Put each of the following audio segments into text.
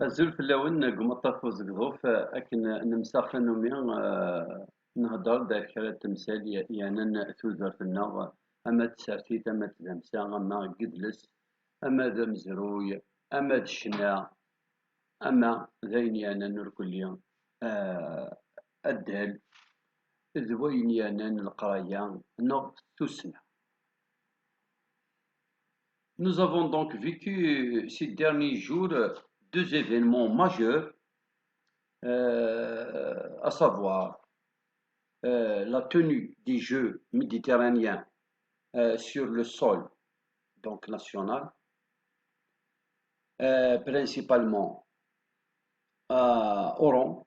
Azul fell-awen qmeṭṭaf uzegḍuf akken nemsa xanumi nehder ɣef kra n temsal yanan tudert-nneɣ ama d tsertit ama d tdamsa ama n yidles ama d amezruy ama d ccna ama d ayen yanan irkelli addal d wayen yanan leqraya neɣ tussna. Nous avons donc vécu ces derniers jours deux événements majeurs, à savoir la tenue des Jeux méditerranéens sur le sol donc national, principalement à Oran,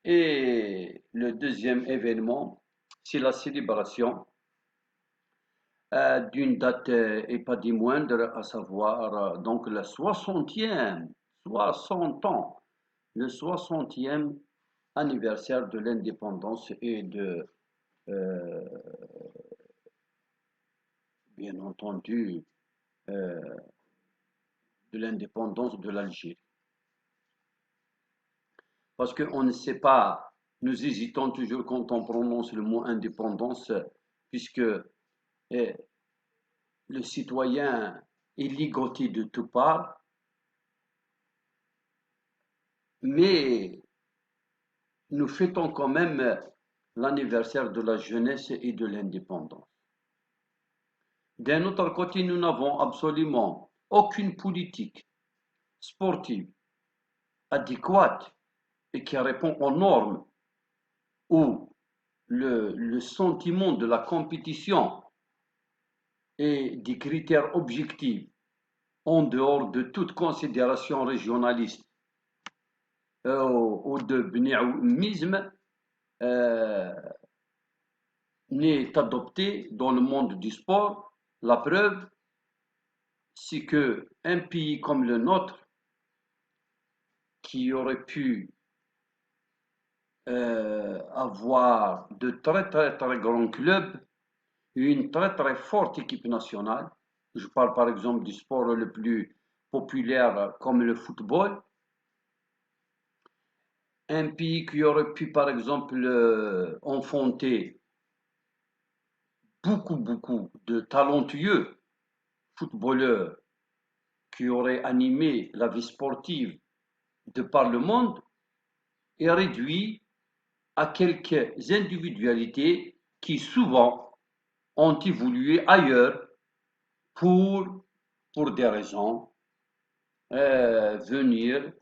et le deuxième événement, c'est la célébration d'une date et pas des moindres, à savoir donc le 60e, 60 ans, le 60e anniversaire de l'indépendance et euh, bien entendu, de l'indépendance de l'Algérie. Parce qu'on ne sait pas, nous hésitons toujours quand on prononce le mot indépendance, puisque le citoyen est ligoté de toutes parts, mais nous fêtons quand même l'anniversaire de la jeunesse et de l'indépendance. D'un autre côté, nous n'avons absolument aucune politique sportive adéquate et qui répond aux normes où le sentiment de la compétition et des critères objectifs en dehors de toute considération régionaliste ou de bénémisme n'est adopté dans le monde du sport. La preuve, c'est qu'un pays comme le nôtre, qui aurait pu avoir de très très très grands clubs, une très très forte équipe nationale, je parle par exemple du sport le plus populaire comme le football, un pays qui aurait pu par exemple enfanter beaucoup de talentueux footballeurs qui auraient animé la vie sportive de par le monde, est réduit à quelques individualités qui souvent ont évolué ailleurs pour des raisons venir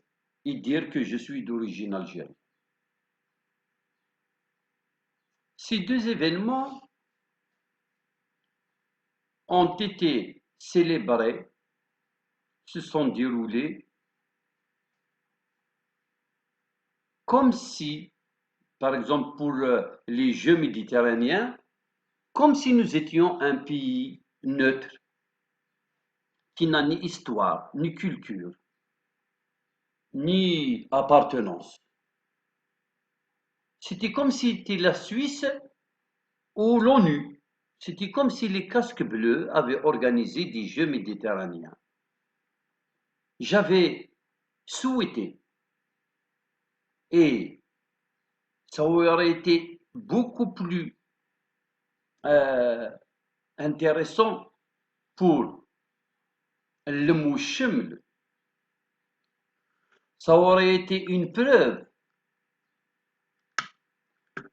et dire que je suis d'origine algérienne. Ces deux événements ont été célébrés, se sont déroulés comme si, par exemple pour les Jeux méditerranéens, comme si nous étions un pays neutre, qui n'a ni histoire, ni culture, ni appartenance. C'était comme si c'était la Suisse ou l'ONU. C'était comme si les casques bleus avaient organisé des Jeux méditerranéens. J'avais souhaité, et ça aurait été beaucoup plus intéressant pour le Moucheml, ça aurait été une preuve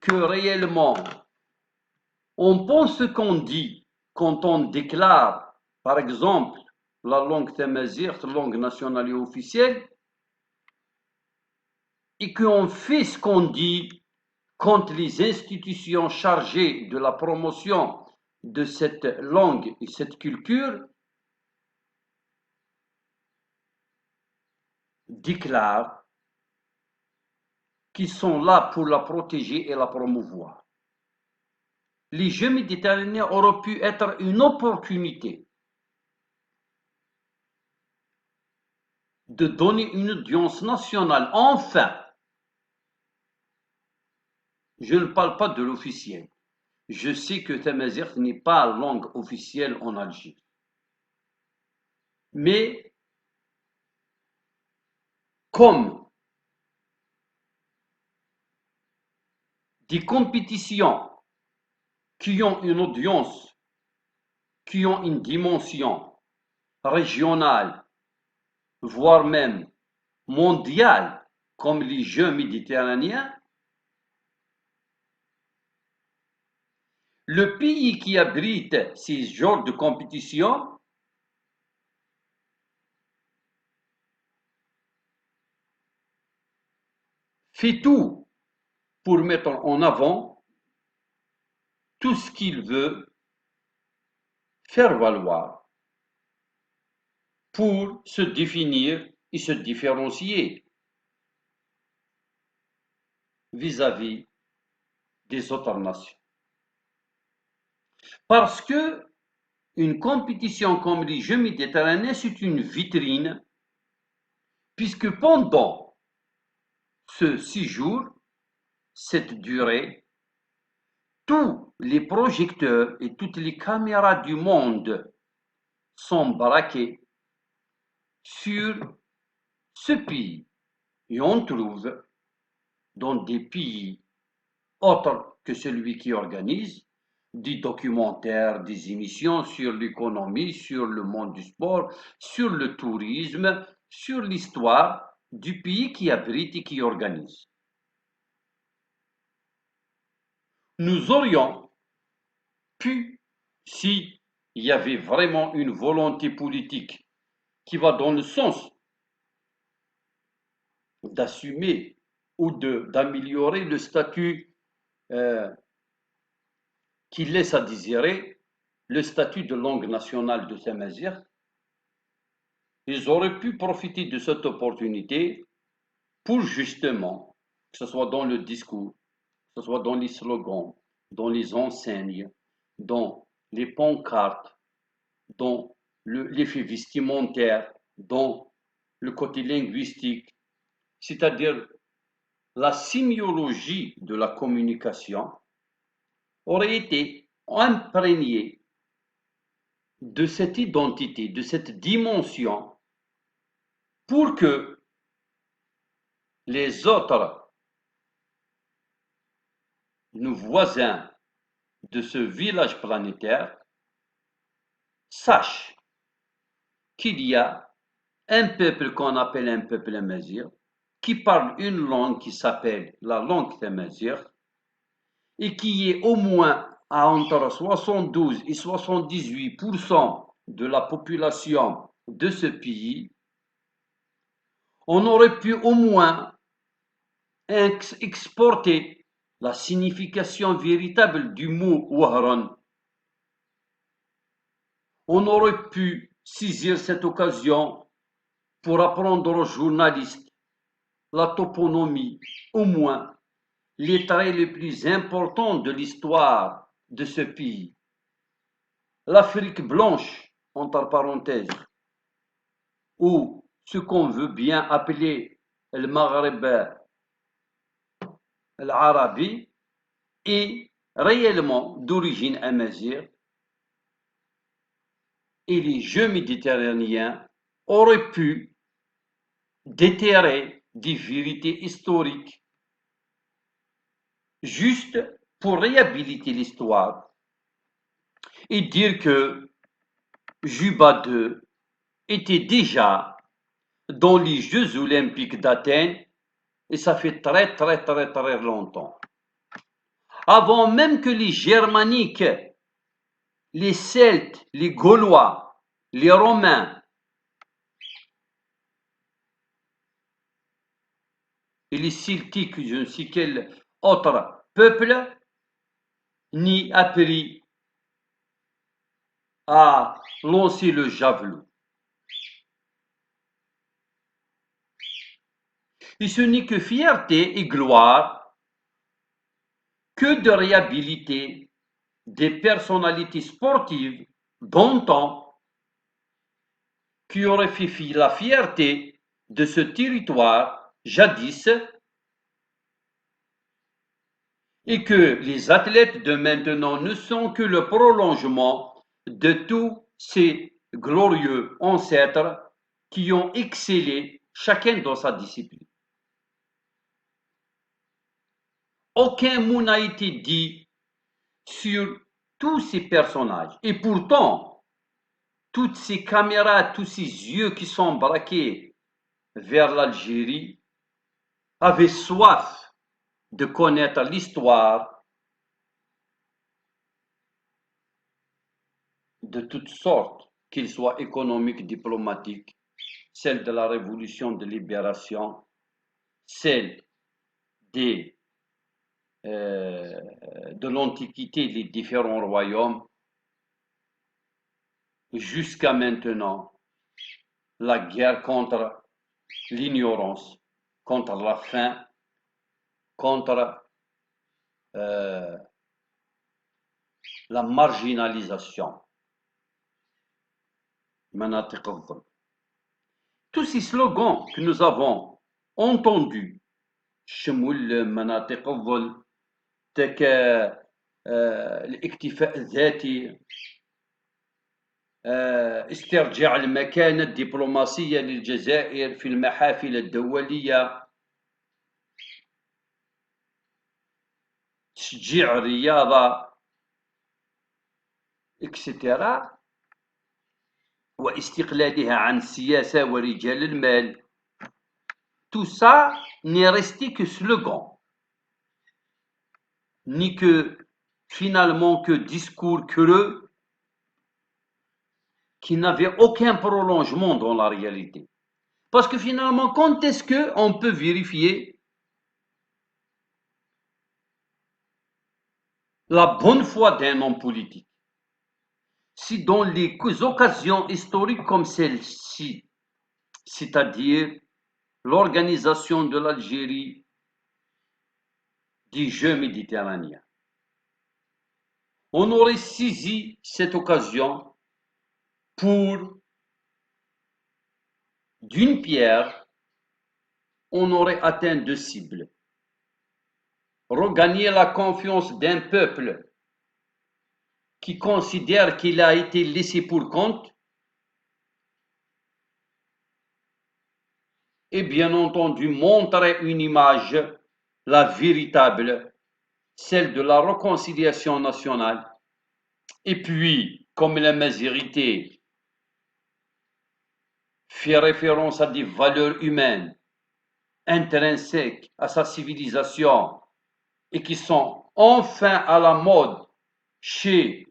que réellement on pense ce qu'on dit quand on déclare, par exemple, la langue tamazight, langue nationale et officielle, et qu'on fait ce qu'on dit quand les institutions chargées de la promotion de cette langue et cette culture déclarent qu'ils sont là pour la protéger et la promouvoir. Les Jeux méditerranéens auraient pu être une opportunité de donner une audience nationale, enfin. Je ne parle pas de l'officiel. Je sais que tamazight n'est pas langue officielle en Algérie. mais comme des compétitions qui ont une audience, qui ont une dimension régionale, voire même mondiale, comme les Jeux méditerranéens, le pays qui abrite ces genres de compétition fait tout pour mettre en avant tout ce qu'il veut faire valoir pour se définir et se différencier vis-à-vis des autres nations. Parce que une compétition comme les Jeux méditerranéens, c'est une vitrine, puisque pendant ce séjour, cette durée, tous les projecteurs et toutes les caméras du monde sont braqués sur ce pays. Et on trouve dans des pays autres que celui qui organise des documentaires, des émissions sur l'économie, sur le monde du sport, sur le tourisme, sur l'histoire du pays qui abrite et qui organise. Nous aurions pu, si il y avait vraiment une volonté politique qui va dans le sens d'assumer ou d'améliorer le statut qui laisse à désirer, le statut de langue nationale de Saint-Mazière, ils auraient pu profiter de cette opportunité pour justement, que ce soit dans le discours, que ce soit dans les slogans, dans les enseignes, dans les pancartes, dans l'effet vestimentaire, dans le côté linguistique, c'est-à-dire la sémiologie de la communication aurait été imprégnée de cette identité, de cette dimension, pour que les autres, nos voisins de ce village planétaire, sachent qu'il y a un peuple qu'on appelle un peuple amazigh, qui parle une langue qui s'appelle la langue tamazight, et qui est au moins à entre 72 et 78% de la population de ce pays. On aurait pu au moins exporter la signification véritable du mot Wahran. On aurait pu saisir cette occasion pour apprendre aux journalistes la toponymie, au moins les traits les plus importants de l'histoire de ce pays. L'Afrique blanche, entre parenthèses, ou ce qu'on veut bien appeler le Maghreb l'Arabie, est réellement d'origine amazigh, et les Jeux méditerranéens auraient pu déterrer des vérités historiques juste pour réhabiliter l'histoire et dire que Juba II était déjà dans les Jeux olympiques d'Athènes, et ça fait très très très très longtemps. Avant même que les Germaniques, les Celtes, les Gaulois, les Romains et les Celtiques, je ne sais quel autre peuple, n'y appris à lancer le javelot. Et ce n'est que fierté et gloire que de réhabiliter des personnalités sportives d'antan qui auraient fait la fierté de ce territoire jadis, et que les athlètes de maintenant ne sont que le prolongement de tous ces glorieux ancêtres qui ont excellé chacun dans sa discipline. Aucun mot n'a été dit sur tous ces personnages. Et pourtant, toutes ces caméras, tous ces yeux qui sont braqués vers l'Algérie avaient soif de connaître l'histoire de toutes sortes, qu'ils soient économiques, diplomatiques, celle de la révolution de libération, celle des, de l'Antiquité, les différents royaumes, jusqu'à maintenant, la guerre contre l'ignorance, contre la faim, contre la marginalisation. Tous ces slogans que nous avons entendus, شمول مناطق الظل تك الاكتفاء الذاتي استرجاع المكانة الدبلوماسية للجزائر في المحافل الدولية تشجيع الرياضة etc. واستقلالها عن السياسة ورجال المال. Tout ça n'est resté que slogan, ni que finalement que discours creux qui n'avait aucun prolongement dans la réalité. Parce que finalement, quand est-ce qu'on peut vérifier la bonne foi d'un homme politique? Si dans les occasions historiques comme celle-ci, c'est-à-dire l'organisation de l'Algérie des Jeux méditerranéens, on aurait saisi cette occasion pour, d'une pierre, on aurait atteint deux cibles. Regagner la confiance d'un peuple qui considère qu'il a été laissé pour compte, et bien entendu montrer une image, la véritable, celle de la réconciliation nationale. Et puis, comme la majorité fait référence à des valeurs humaines intrinsèques à sa civilisation et qui sont enfin à la mode chez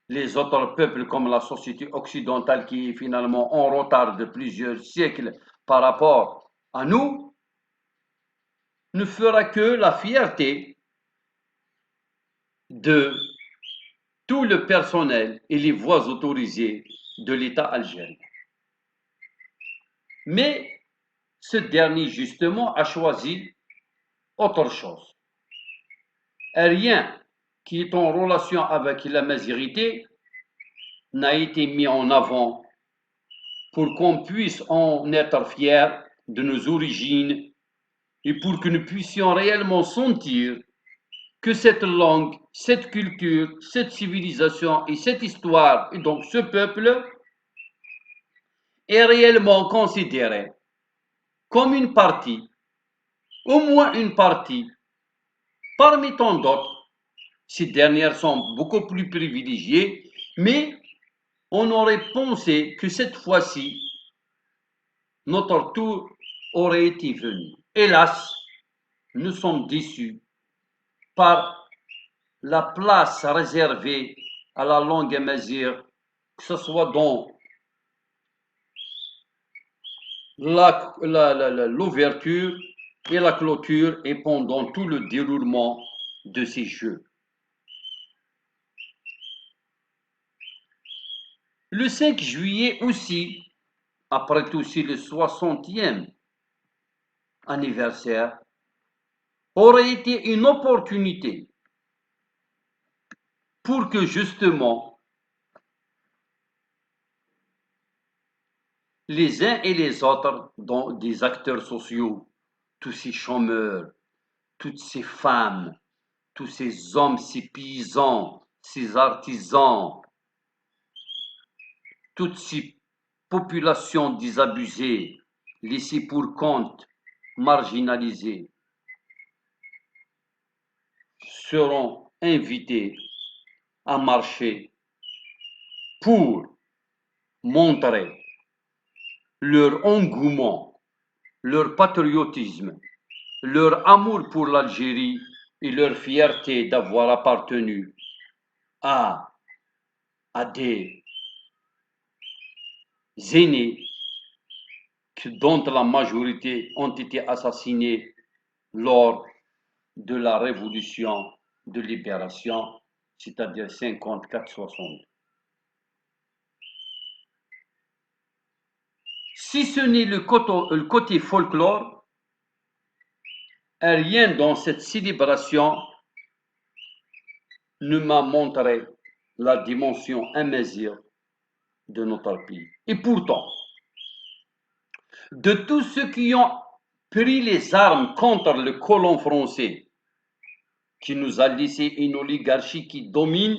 les autres peuples comme la société occidentale qui est finalement en retard de plusieurs siècles par rapport à nous, ne fera que la fierté de tout le personnel et les voies autorisées de l'État algérien. Mais ce dernier, justement, a choisi autre chose. Rien qui est en relation avec la majorité n'a été mis en avant pour qu'on puisse en être fier de nos origines et pour que nous puissions réellement sentir que cette langue, cette culture, cette civilisation et cette histoire, et donc ce peuple, est réellement considéré comme une partie, au moins une partie, parmi tant d'autres. Ces dernières sont beaucoup plus privilégiées, mais on aurait pensé que cette fois-ci, notre tour aurait été venu. Hélas, nous sommes déçus par la place réservée à la langue amazigh, que ce soit dans l'ouverture et la clôture et pendant tout le déroulement de ces Jeux. Le 5 juillet aussi, après tout c'est le 60e anniversaire, aurait été une opportunité pour que justement les uns et les autres, dont des acteurs sociaux, tous ces chômeurs, toutes ces femmes, tous ces hommes, ces paysans, ces artisans, toutes ces populations désabusées, laissées pour compte, marginalisées, seront invitées à marcher pour montrer leur engouement, leur patriotisme, leur amour pour l'Algérie et leur fierté d'avoir appartenu à, des aînés dont la majorité ont été assassinés lors de la révolution de libération, c'est-à-dire 54-60. Si ce n'est le côté folklore, rien dans cette célébration ne m'a montré la dimension amazigh de notre pays. Et pourtant, de tous ceux qui ont pris les armes contre le colon français, qui nous a laissé une oligarchie qui domine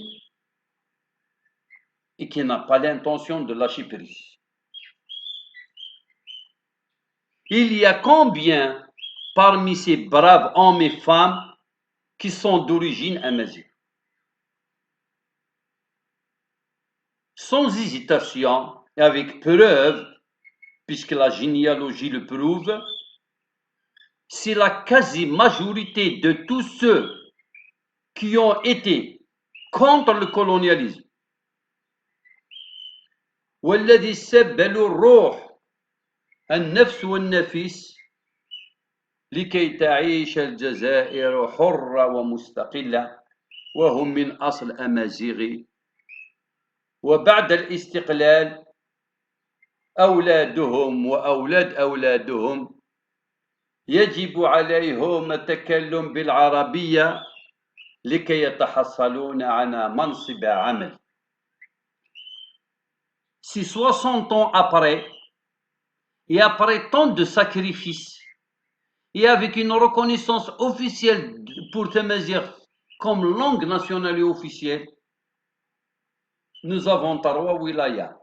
et qui n'a pas l'intention de lâcher prise. Il y a combien parmi ces braves hommes et femmes qui sont d'origine amazigh? Sans hésitation et avec preuve, puisque la généalogie le prouve, c'est la quasi-majorité de tous ceux qui ont été contre le colonialisme. والذي سبل الروح النفس والنفيس لكي تعيش الجزائر حرة ومستقلة وهم من أصل أمازيغي وبعد الاستقلال أولادهم وأولاد أولادهم يجب عليهم التكلم بالعربية لكي يتحصلون على منصب عمل. Si 60 ans après, et après tant de sacrifices, et avec une reconnaissance officielle pour Tamazight comme langue nationale et officielle, nous avons 3 wilayas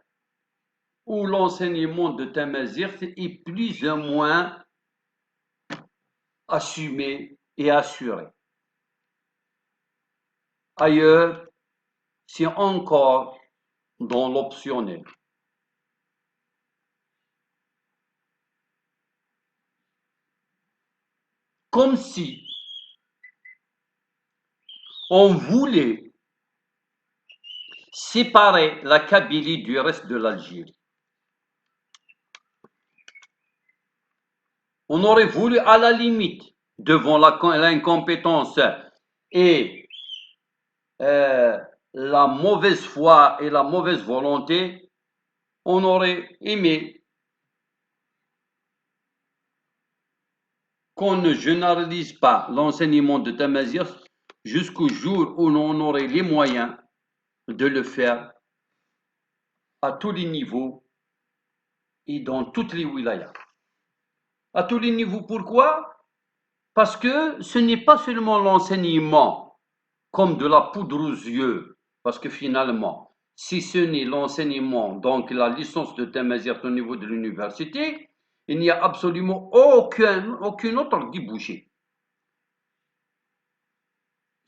où l'enseignement de Tamazight est plus ou moins assumé et assuré. Ailleurs, c'est encore dans l'optionnel. Comme si on voulait séparer la Kabylie du reste de l'Algérie. On aurait voulu, à la limite, devant l'incompétence et la mauvaise foi et la mauvaise volonté, on aurait aimé qu'on ne généralise pas l'enseignement de Tamazight jusqu'au jour où l'on aurait les moyens de le faire à tous les niveaux et dans toutes les wilayas. À tous les niveaux, pourquoi? Parce que ce n'est pas seulement l'enseignement comme de la poudre aux yeux, parce que finalement, si ce n'est l'enseignement, donc la licence de Tamazight au niveau de l'université, il n'y a absolument aucun autre débouché.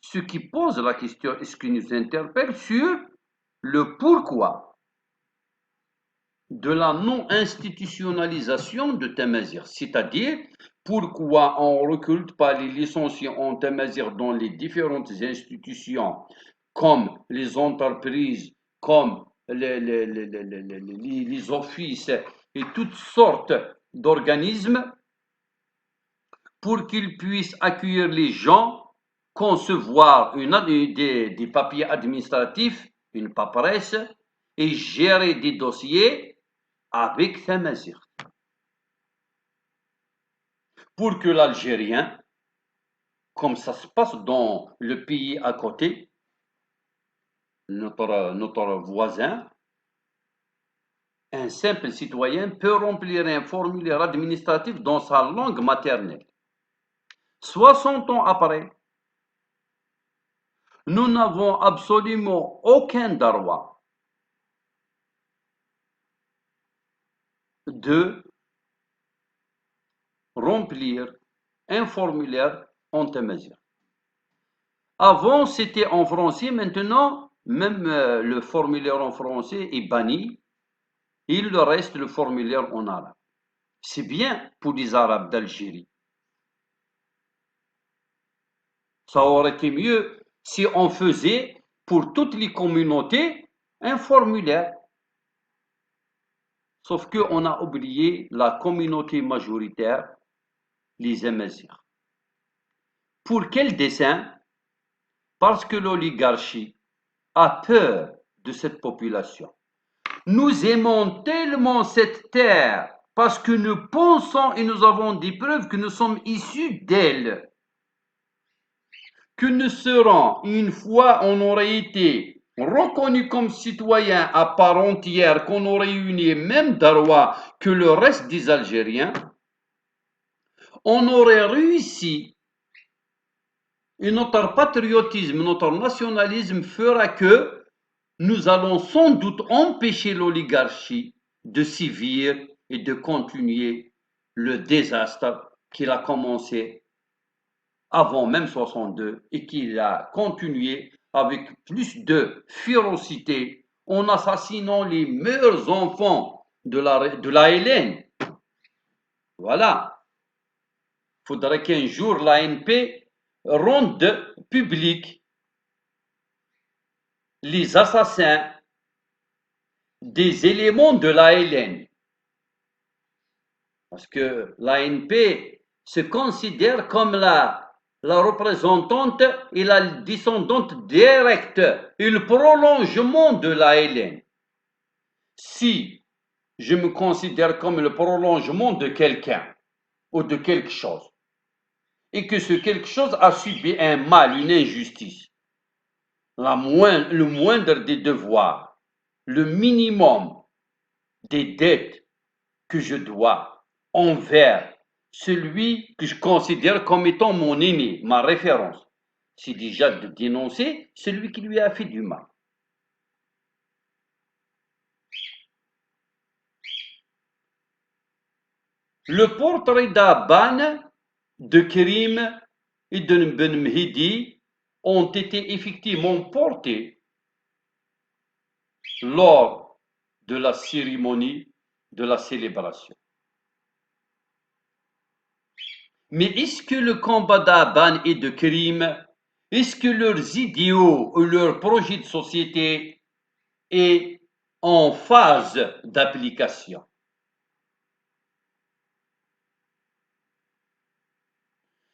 Ce qui pose la question et ce qui nous interpelle sur le pourquoi de la non-institutionnalisation de Tamazight, c'est-à-dire pourquoi on ne recrute pas les licenciés en Tamazight dans les différentes institutions, comme les entreprises, comme les offices et toutes sortes d'organismes, pour qu'ils puissent accueillir les gens, concevoir des papiers administratifs, une paperasse, et gérer des dossiers avec Tamazight. Pour que l'Algérien, comme ça se passe dans le pays à côté, notre voisin, un simple citoyen peut remplir un formulaire administratif dans sa langue maternelle. 60 ans après, nous n'avons absolument aucun droit de remplir un formulaire en tamazight. Avant, c'était en français. Maintenant, même le formulaire en français est banni. Il reste le formulaire en arabe. C'est bien pour les Arabes d'Algérie. Ça aurait été mieux si on faisait pour toutes les communautés un formulaire. Sauf qu'on a oublié la communauté majoritaire, les Amazighs. Pour quel dessein? Parce que l'oligarchie a peur de cette population. Nous aimons tellement cette terre parce que nous pensons et nous avons des preuves que nous sommes issus d'elle. Que nous serons, une fois on aurait été reconnus comme citoyens à part entière, qu'on aurait eu les mêmes droits que le reste des Algériens, on aurait réussi. Et notre patriotisme, notre nationalisme fera que nous allons sans doute empêcher l'oligarchie de sévir et de continuer le désastre qu'il a commencé avant même 62 et qu'il a continué avec plus de férocité en assassinant les meilleurs enfants de la Hélène. Voilà. Il faudrait qu'un jour l'ANP rende public les assassins des éléments de la Hélène. Parce que l'ANP se considère comme la représentante et la descendante directe et le prolongement de la Hélène. Si je me considère comme le prolongement de quelqu'un ou de quelque chose, et que ce quelque chose a subi un mal, une injustice, le moindre des devoirs, le minimum des dettes que je dois envers celui que je considère comme étant mon aîné, ma référence, c'est déjà de dénoncer celui qui lui a fait du mal. Le portrait d'Aban, de Kerim et de Ben Mehdi ont été effectivement portés lors de la cérémonie de la célébration. Mais est-ce que le combat d'Aban et de Kerim, est-ce que leurs idéaux ou leur projet de société est en phase d'application?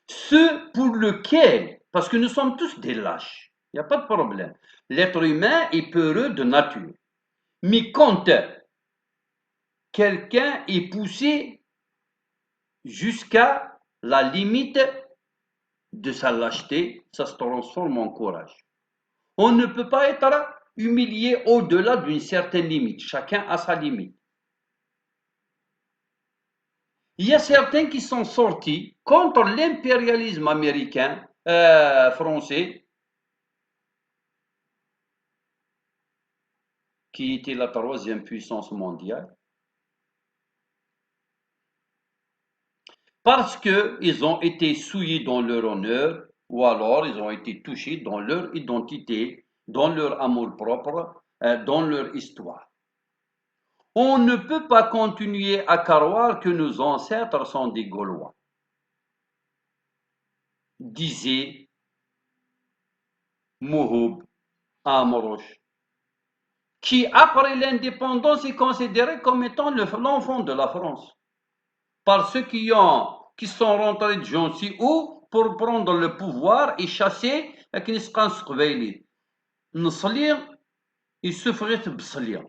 Ce pour lequel, parce que nous sommes tous des lâches, il n'y a pas de problème. L'être humain est peureux de nature. Mais quand quelqu'un est poussé jusqu'à la limite de sa lâcheté, ça se transforme en courage. On ne peut pas être humilié au-delà d'une certaine limite. Chacun a sa limite. Il y a certains qui sont sortis contre l'impérialisme américain, français, qui était la troisième puissance mondiale, parce qu'ils ont été souillés dans leur honneur, ou alors ils ont été touchés dans leur identité, dans leur amour-propre, dans leur histoire. On ne peut pas continuer à croire que nos ancêtres sont des Gaulois, disait Mouhoub Amrouche, qui après l'indépendance est considéré comme étant l'enfant de la France, par ceux qui sont rentrés de Jonsi ou pour prendre le pouvoir et chasser Kniskan Sqbaili. Nslir, il souffrait de Bslir.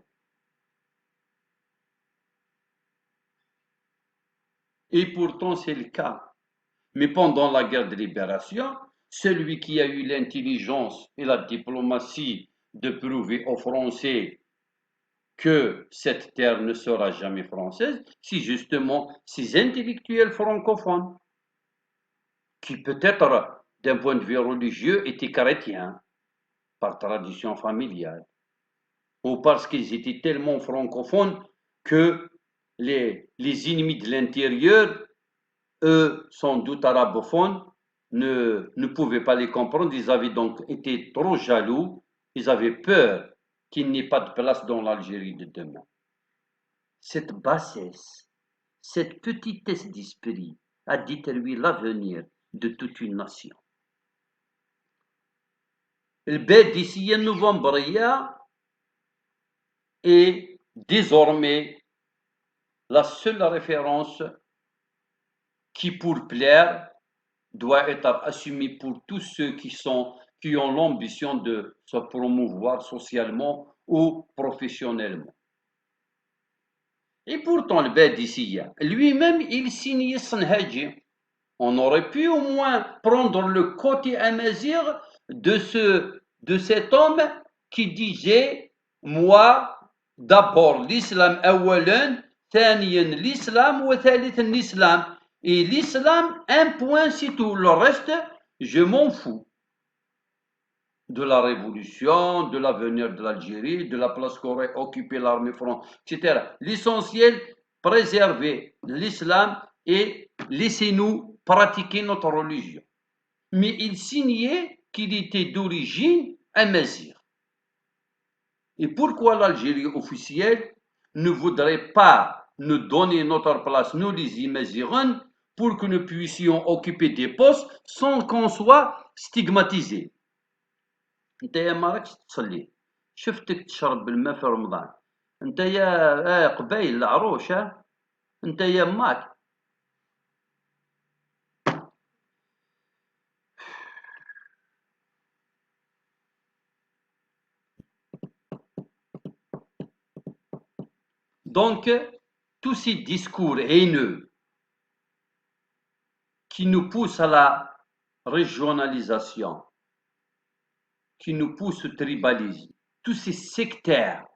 Et pourtant, c'est le cas. Mais pendant la guerre de libération, celui qui a eu l'intelligence et la diplomatie de prouver aux Français que cette terre ne sera jamais française, c'est justement ces intellectuels francophones, qui peut-être, d'un point de vue religieux, étaient chrétiens, par tradition familiale, ou parce qu'ils étaient tellement francophones que les ennemis de l'intérieur, eux, sans doute arabophones, ne pouvaient pas les comprendre. Ils avaient donc été trop jaloux. Ils avaient peur qu'il n'y ait pas de place dans l'Algérie de demain. Cette bassesse, cette petitesse d'esprit a détruit l'avenir de toute une nation. الباديسية النوفمبرية est désormais la seule référence qui, pour plaire, doit être assumée pour tous ceux qui ont l'ambition de se promouvoir socialement ou professionnellement. Et pourtant, le Badissia, lui-même, il signait Sanhaji. On aurait pu au moins prendre le côté amazir de cet homme qui disait, moi, d'abord l'islam awalan, thaniyan l'islam wa thalithan l'islam. Et l'islam, un point, c'est tout. Le reste, je m'en fous. De la révolution, de l'avenir de l'Algérie, de la place qu'aurait occupée l'armée française, etc. L'essentiel, préserver l'islam et laissez-nous pratiquer notre religion. Mais il signait qu'il était d'origine amazigh. Et pourquoi l'Algérie officielle ne voudrait pas nous donner notre place, nous les Imazighen, pour que nous puissions occuper des postes sans qu'on soit stigmatisés? انت يا ما راكش تصلي، شفتك تشرب الماء في رمضان، انت يا قبايل العروش، انت يا ماك. Donc tous ces discours haineux qui nous poussent à la régionalisation, qui nous poussent au tribalisme, tous ces sectaires,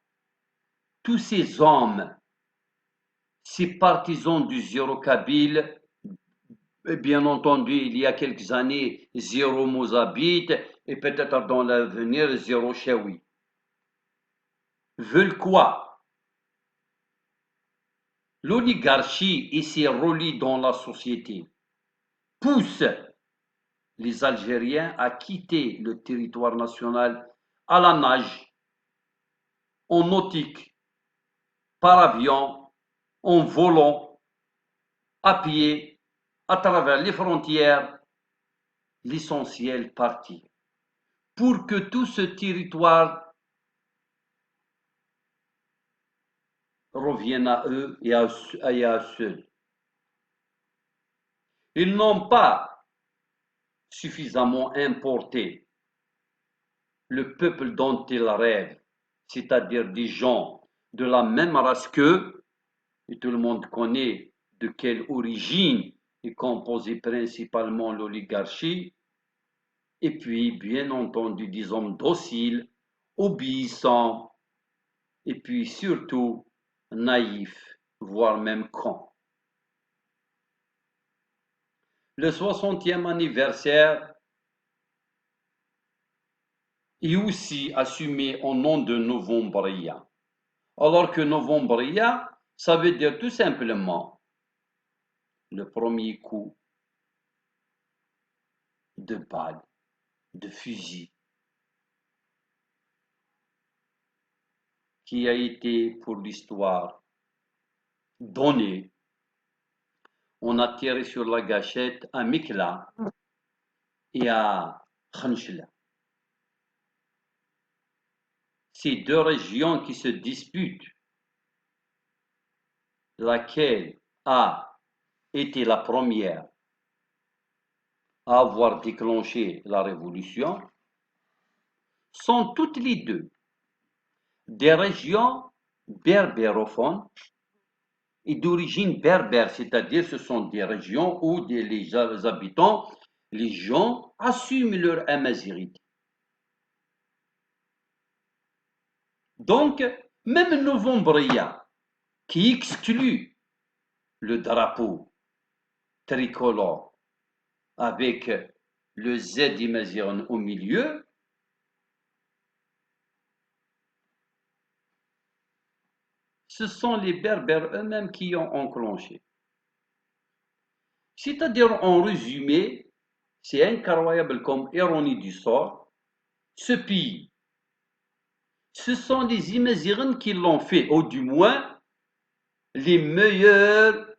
tous ces hommes, ces partisans du zéro kabyle, bien entendu, il y a quelques années, zéro mozabite, et peut-être dans l'avenir, zéro chaoui, veulent quoi? L'oligarchie et ses relais dans la société poussent les Algériens à quitter le territoire national à la nage, en nautique, par avion, en volant, à pied, à travers les frontières, l'essentiel parti, pour que tout ce territoire revienne à eux et à eux seuls. Ils n'ont pas suffisamment importé le peuple dont ils rêvent, c'est-à-dire des gens de la même race qu'eux, et tout le monde connaît de quelle origine est composée principalement l'oligarchie, et puis bien entendu des hommes dociles, obéissants, et puis surtout naïfs, voire même cons. Le 60e anniversaire est aussi assumé au nom de Novembriya. Alors que Novembriya, ça veut dire tout simplement le premier coup de balle, de fusil, qui a été pour l'histoire donné. On a tiré sur la gâchette à Mikla et à Khanchla. Ces deux régions qui se disputent, laquelle a été la première à avoir déclenché la révolution, sont toutes les deux des régions berbérophones et d'origine berbère, c'est-à-dire ce sont des régions où les habitants, les gens assument leur amazirité. Donc, même Novembriya, qui exclut le drapeau tricolore avec le Z imazighen au milieu, ce sont les Berbères eux-mêmes qui ont enclenché. C'est-à-dire, en résumé, c'est incroyable comme ironie du sort, ce pays, ce sont les Imazighen qui l'ont fait, ou du moins les meilleures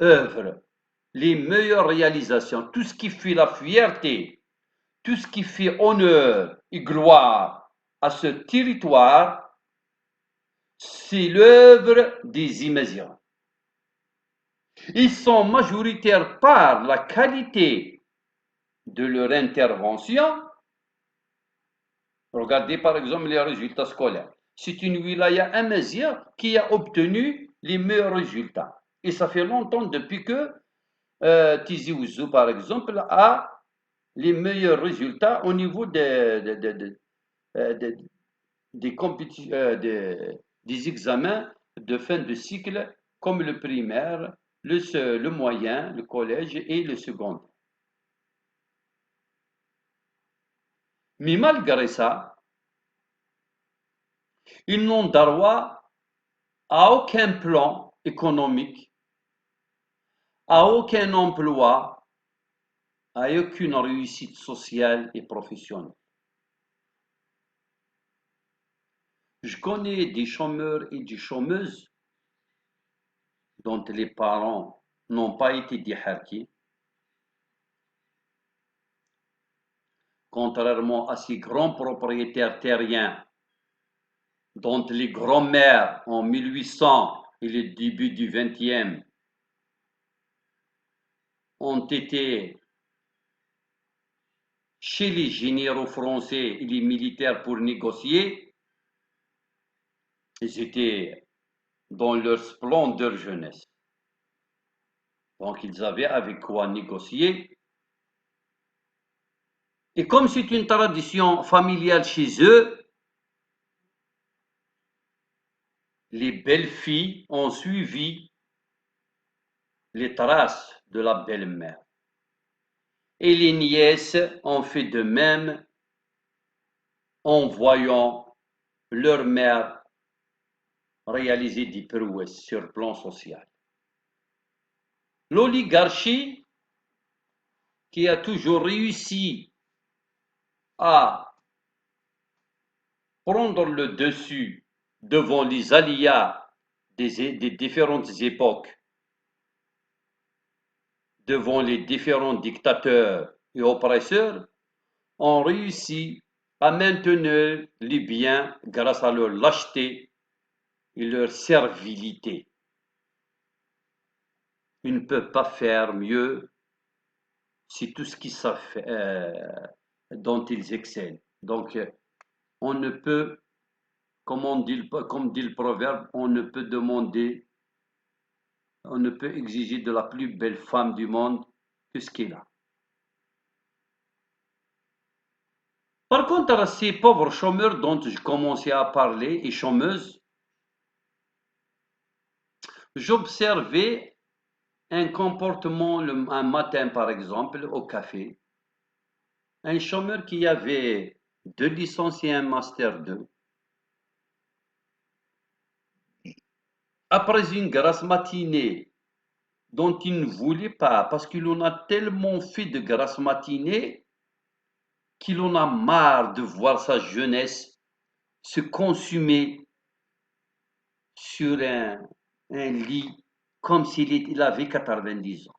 œuvres, les meilleures réalisations, tout ce qui fait la fierté, tout ce qui fait honneur et gloire à ce territoire, c'est l'œuvre des Imazighen. Ils sont majoritaires par la qualité de leur intervention. Regardez par exemple les résultats scolaires. C'est une wilaya amazigh qui a obtenu les meilleurs résultats. Et ça fait longtemps depuis que Tizi Ouzou, par exemple, a les meilleurs résultats au niveau des examens de fin de cycle, comme le primaire, le moyen, le collège et le secondaire. Mais malgré ça, ils n'ont droit à aucun plan économique, à aucun emploi, à aucune réussite sociale et professionnelle. Je connais des chômeurs et des chômeuses dont les parents n'ont pas été déharqués, contrairement à ces grands propriétaires terriens dont les grands-mères en 1800 et le début du XXe ont été chez les généraux français et les militaires pour négocier. Ils étaient dans leur splendeur jeunesse. Donc ils avaient avec quoi négocier. Et comme c'est une tradition familiale chez eux, les belles filles ont suivi les traces de la belle-mère. Et les nièces ont fait de même en voyant leur mère réaliser des prouesses sur le plan social. L'oligarchie, qui a toujours réussi à prendre le dessus devant les aléas des différentes époques, devant les différents dictateurs et oppresseurs, ont réussi à maintenir les biens grâce à leur lâcheté et leur servilité. Ils ne peuvent pas faire mieux, c'est tout ce qu'ils savent dont ils excellent. Donc, on ne peut, comme dit le proverbe, on ne peut demander, on ne peut exiger de la plus belle femme du monde que ce qu'elle a. Par contre, ces pauvres chômeurs dont je commençais à parler et chômeuses, j'observais un comportement un matin, par exemple, au café. Un chômeur qui avait 2 licences et un master 2. Après une grasse matinée dont il ne voulait pas, parce qu'il en a tellement fait de grasse matinée qu'il en a marre de voir sa jeunesse se consumer sur un lit comme s'il avait 90 ans.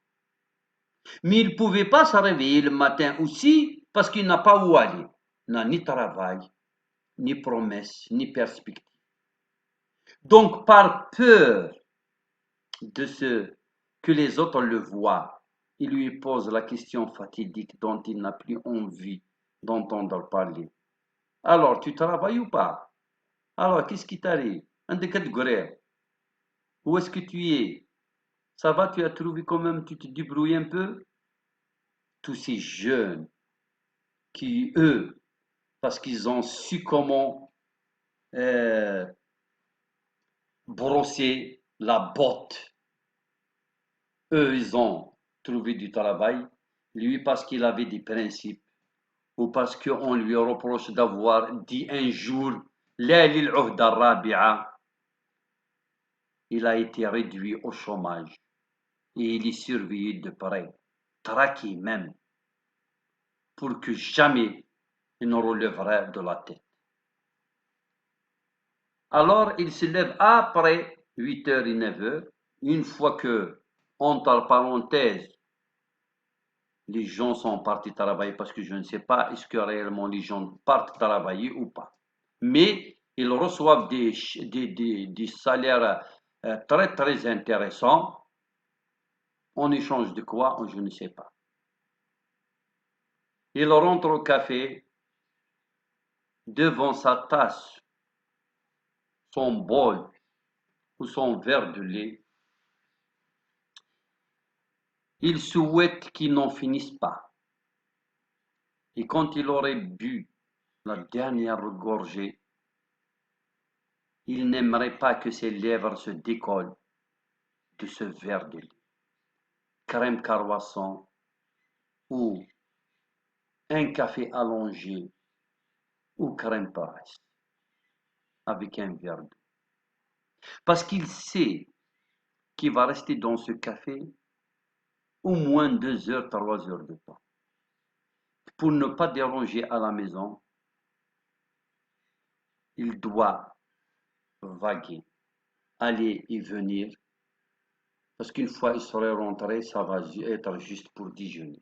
Mais il ne pouvait pas se réveiller le matin aussi parce qu'il n'a pas où aller. Il n'a ni travail, ni promesse, ni perspective. Donc, par peur de ce que les autres le voient, il lui pose la question fatidique dont il n'a plus envie d'entendre parler. Alors, tu travailles ou pas? Alors, qu'est-ce qui t'arrive? Où est-ce que tu es? Ça va, tu as trouvé quand même, tu te débrouilles un peu? Tous ces jeunes qui, eux, parce qu'ils ont su comment brosser la botte, eux, ils ont trouvé du travail. Lui, parce qu'il avait des principes, ou parce qu'on lui reproche d'avoir dit un jour, La lil uhda rabi'a, il a été réduit au chômage et il est surveillé de près, traqué même, pour que jamais il ne relèverait de la tête. Alors il se lève après 8h et 9h, une fois que, entre parenthèses, les gens sont partis travailler, parce que je ne sais pas est-ce que réellement les gens partent travailler ou pas. Mais ils reçoivent des salaires très très intéressants. En échange de quoi? Je ne sais pas. Il rentre au café, devant sa tasse, son bol ou son verre de lait. Il souhaite qu'il n'en finisse pas. Et quand il aurait bu la dernière gorgée, il n'aimerait pas que ses lèvres se décollent de ce verre de lait. Crème croissant ou un café allongé ou crème fraîche avec un verre d'eau. Parce qu'il sait qu'il va rester dans ce café au moins 2 heures, 3 heures de temps. Pour ne pas déranger à la maison, il doit vaguer, aller et venir, parce qu'une fois il serait rentré, ça va être juste pour déjeuner.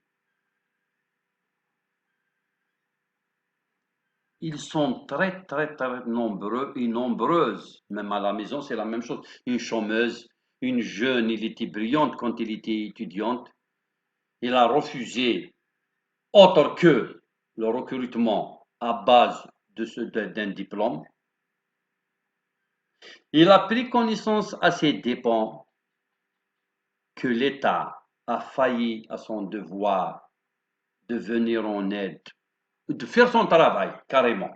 Ils sont très, très, très nombreux et nombreuses. Même à la maison, c'est la même chose. Une chômeuse, une jeune, elle était brillante quand elle était étudiante. Elle a refusé, autre que le recrutement à base d'un diplôme. Il a pris connaissance à ses dépens que l'État a failli à son devoir de venir en aide, de faire son travail carrément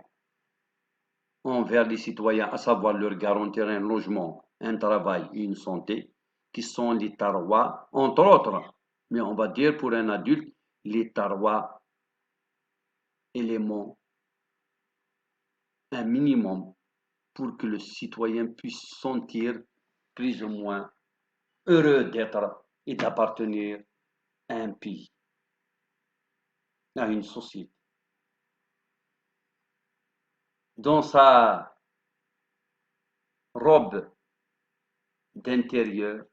envers les citoyens, à savoir leur garantir un logement, un travail et une santé, qui sont les trois, entre autres, mais on va dire pour un adulte, les trois éléments, un minimum, pour que le citoyen puisse sentir plus ou moins heureux d'être et d'appartenir à un pays, à une société. Dans sa robe d'intérieur,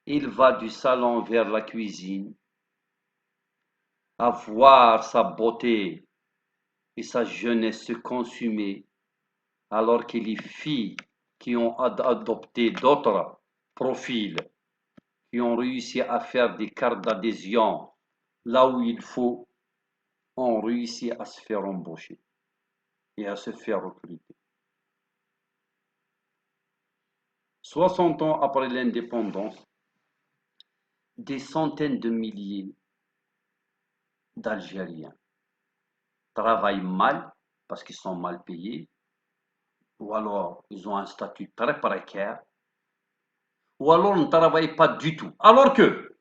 il va du salon vers la cuisine, à voir sa beauté et sa jeunesse se consumer, alors que les filles qui ont adopté d'autres profils, qui ont réussi à faire des cartes d'adhésion là où il faut, ont réussi à se faire embaucher et à se faire recruter. 60 ans après l'indépendance, des centaines de milliers d'Algériens travaillent mal parce qu'ils sont mal payés, ou alors ils ont un statut très précaire, ou alors ne travaillent pas du tout. Alors que,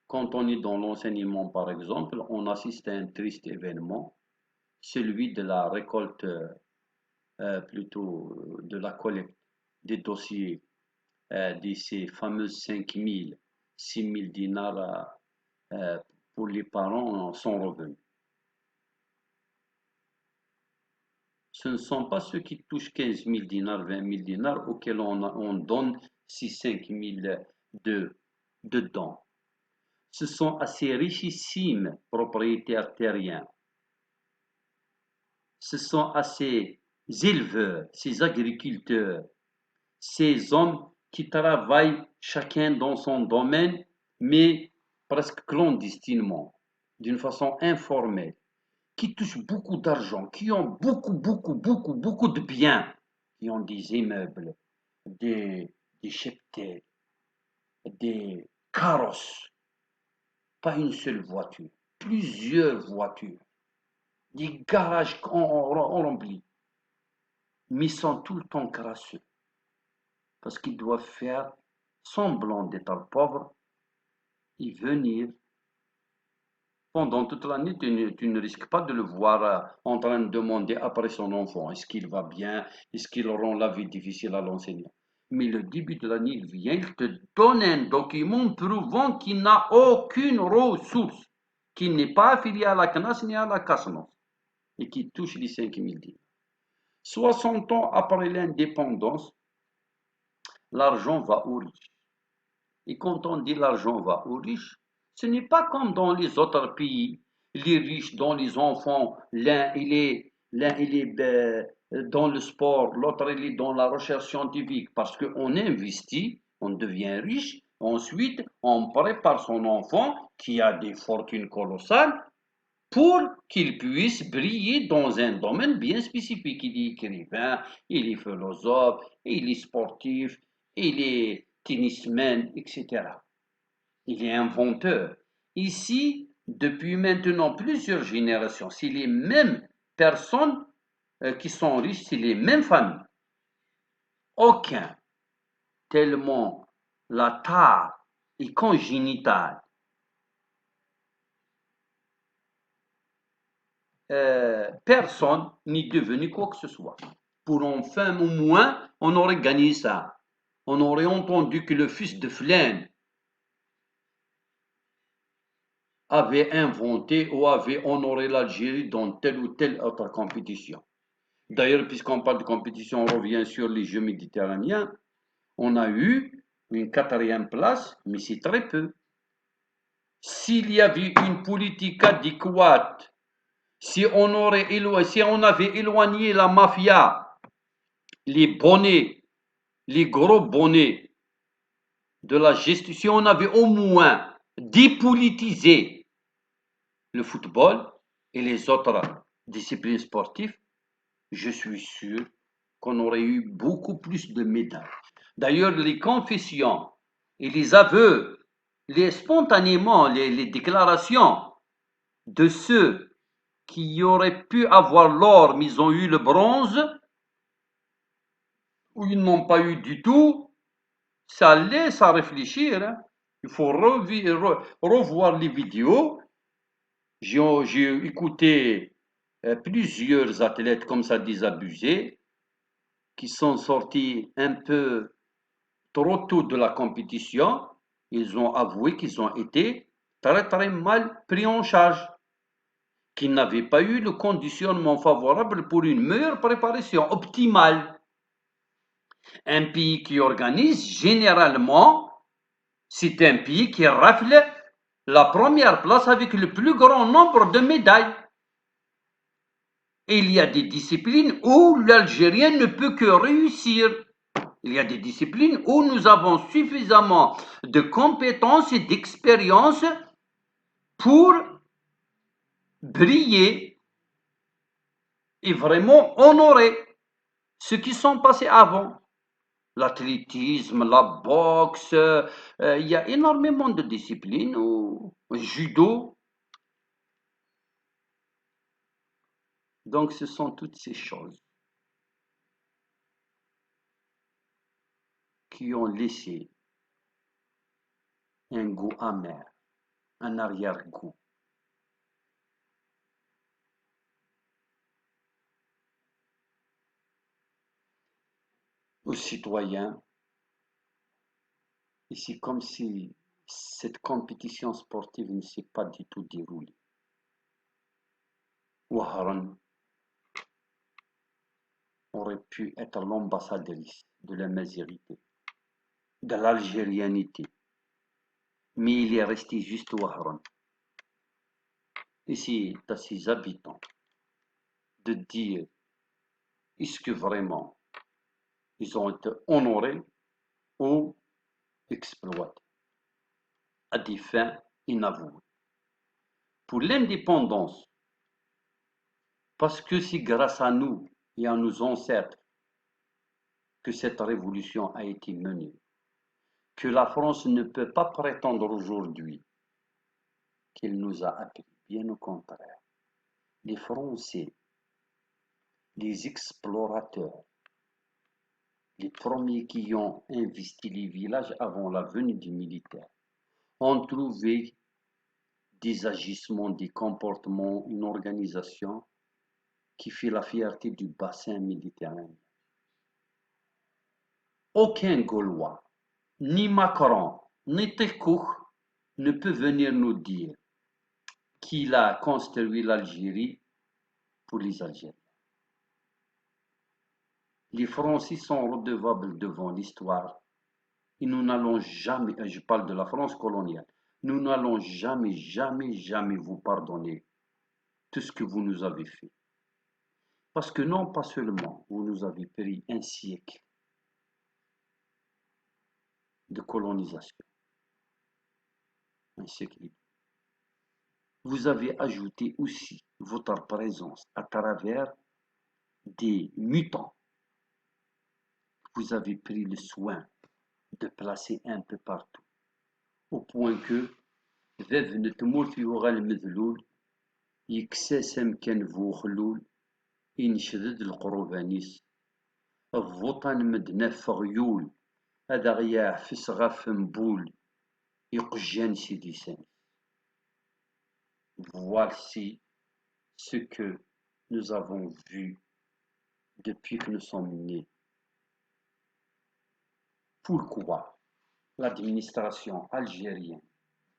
quand on est dans l'enseignement, par exemple, on assiste à un triste événement, celui de la récolte, plutôt de la collecte des dossiers de ces fameuses 5 000, 6 000 dinars pour les parents sans revenus. Ce ne sont pas ceux qui touchent 15 000 dinars, 20 000 dinars auxquels on donne ces 5 000 dedans. Ce sont à ces richissimes propriétaires terriens, ce sont à ces éleveurs, ces agriculteurs, ces hommes qui travaillent chacun dans son domaine, mais presque clandestinement, d'une façon informelle, qui touchent beaucoup d'argent, qui ont beaucoup, beaucoup, beaucoup, beaucoup de biens, qui ont des immeubles, des cheptels, des carrosses, pas une seule voiture, plusieurs voitures, des garages remplis, mais sont tout le temps crasseux, parce qu'ils doivent faire semblant d'être pauvres et venir Pendant toute l'année, tu ne risques pas de le voir en train de demander après son enfant, est-ce qu'il va bien, est-ce qu'il rend la vie difficile à l'enseignant. Mais le début de l'année, il vient, il te donne un document prouvant qu'il n'a aucune ressource, qu'il n'est pas affilié à la CNAS ni à la CASNOS, et qui touche les 5000 dinars. 60 ans après l'indépendance, l'argent va aux riches. Et quand on dit l'argent va aux riches, ce n'est pas comme dans les autres pays. Les riches dont les enfants, l'un il est dans le sport, l'autre il est dans la recherche scientifique parce qu'on investit, on devient riche. Ensuite, on prépare son enfant qui a des fortunes colossales pour qu'il puisse briller dans un domaine bien spécifique. Il est écrivain, il est philosophe, il est sportif, il est tennisman, etc. Il est inventeur. Ici, depuis maintenant plusieurs générations, c'est les mêmes personnes qui sont riches, c'est les mêmes familles. Aucun, tellement la tare est congénitale. Personne n'est devenu quoi que ce soit. Pour enfin, au moins, on aurait gagné ça. On aurait entendu que le fils de Flynn avait inventé ou avait honoré l'Algérie dans telle ou telle autre compétition. D'ailleurs, puisqu'on parle de compétition, on revient sur les Jeux méditerranéens. On a eu une 4e place, mais c'est très peu. S'il y avait une politique adéquate, si on avait éloigné la mafia, les bonnets, les gros bonnets de la gestion, si on avait au moins dépolitisé le football et les autres disciplines sportives, je suis sûr qu'on aurait eu beaucoup plus de médailles. D'ailleurs, les confessions et les aveux, spontanément, les déclarations de ceux qui auraient pu avoir l'or, mais ils ont eu le bronze, ou ils n'ont pas eu du tout, ça laisse à réfléchir. Hein. Il faut revoir les vidéos. J'ai écouté plusieurs athlètes comme ça désabusés qui sont sortis un peu trop tôt de la compétition. Ils ont avoué qu'ils ont été très très mal pris en charge, qu'ils n'avaient pas eu le conditionnement favorable pour une meilleure préparation optimale. Un pays qui organise, généralement, c'est un pays qui rafle la première place avec le plus grand nombre de médailles. Et il y a des disciplines où l'Algérien ne peut que réussir. Il y a des disciplines où nous avons suffisamment de compétences et d'expérience pour briller et vraiment honorer ceux qui sont passés avant. L'athlétisme, la boxe, il y a énormément de disciplines, ou judo. Donc ce sont toutes ces choses qui ont laissé un goût amer, un arrière-goût. Aux citoyens. Et c'est comme si cette compétition sportive ne s'est pas du tout déroulée. Ouaharan aurait pu être l'ambassadrice de la mazérité, de l'algérianité, mais il est resté juste Ouaharan. Et c'est à ses habitants de dire est-ce que vraiment ils ont été honorés ou exploités à des fins inavouées. Pour l'indépendance, parce que c'est grâce à nous et à nos ancêtres que cette révolution a été menée, que la France ne peut pas prétendre aujourd'hui qu'elle nous a appris. Bien au contraire, les Français, les explorateurs, les premiers qui ont investi les villages avant la venue des militaires, ont trouvé des agissements, des comportements, une organisation qui fait la fierté du bassin méditerranéen. Aucun Gaulois, ni Macron, ni Tekouk ne peut venir nous dire qu'il a construit l'Algérie pour les Algériens. Les Français sont redevables devant l'histoire et nous n'allons jamais, je parle de la France coloniale, nous n'allons jamais, jamais, jamais vous pardonner tout ce que vous nous avez fait. Parce que non, pas seulement, vous nous avez pris un siècle de colonisation, un siècle. Vous avez ajouté aussi votre présence à travers des mutants. Vous avez pris le soin de placer un peu partout, au point que ذاذ نتمور في وغا المذلول يكساسم كان فو خلول ينشدد القروبانيس الفوطان مدنا فغيول هذا غيا عفس غاف مبول يقجان سيدي سامي. Voici ce que nous avons vu depuis que nous sommes nés. Pourquoi l'administration algérienne,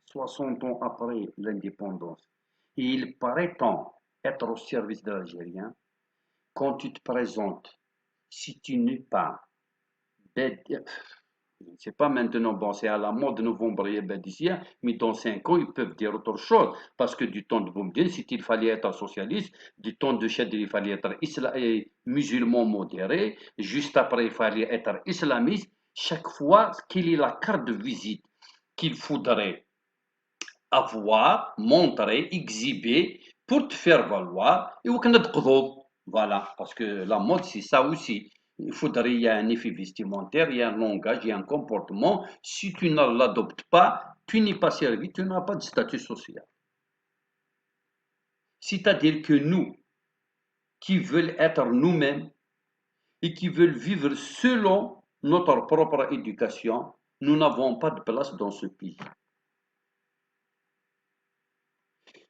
60 ans après l'indépendance, et il prétend être au service de l'Algérien, quand tu te présentes, si tu n'es pas, c'est pas maintenant, bon, c'est à la mode novembre d'ici, mais dans 5 ans, ils peuvent dire autre chose, parce que du temps de Boumediene, il fallait être socialiste, du temps de Chadri, il fallait être musulman modéré, juste après, il fallait être islamiste. Chaque fois qu'il y a la carte de visite qu'il faudrait avoir, montrer, exhiber pour te faire valoir, et voilà, parce que la mode, c'est ça aussi. Il faudrait, il y a un effet vestimentaire, il y a un langage, il y a un comportement. Si tu ne l'adoptes pas, tu n'es pas servi, tu n'as pas de statut social. C'est-à-dire que nous, qui veulent être nous-mêmes et qui veulent vivre selon notre propre éducation, nous n'avons pas de place dans ce pays.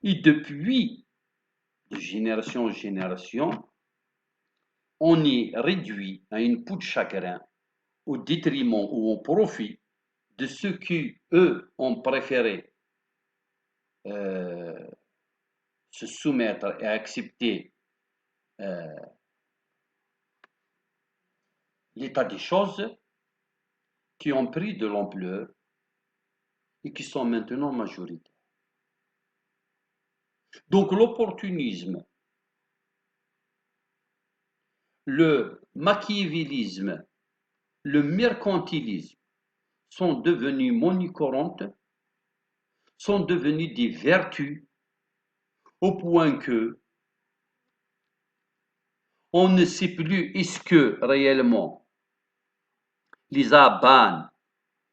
Et depuis, de génération en génération, on est réduit à une peau de chagrin au détriment ou au profit de ceux qui, eux, ont préféré se soumettre et accepter l'état des choses, qui ont pris de l'ampleur et qui sont maintenant majoritaires. Donc l'opportunisme, le machiavélisme, le mercantilisme sont devenus monnaie courante, sont devenus des vertus, au point que on ne sait plus est-ce que réellement les Aban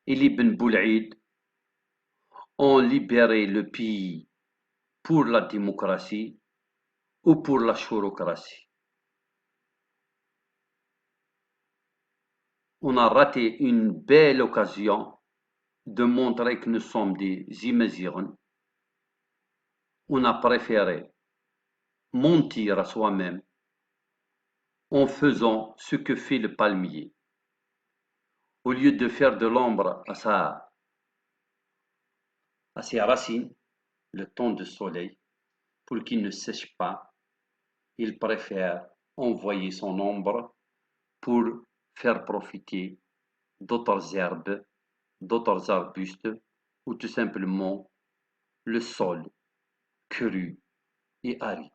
et les Ben Boulaïd ont libéré le pays pour la démocratie ou pour la chourocratie. On a raté une belle occasion de montrer que nous sommes des imagirons. On a préféré mentir à soi-même en faisant ce que fait le palmier. Au lieu de faire de l'ombre à ses racines, le temps de soleil, pour qu'il ne sèche pas, il préfère envoyer son ombre pour faire profiter d'autres herbes, d'autres arbustes, ou tout simplement le sol cru et aride.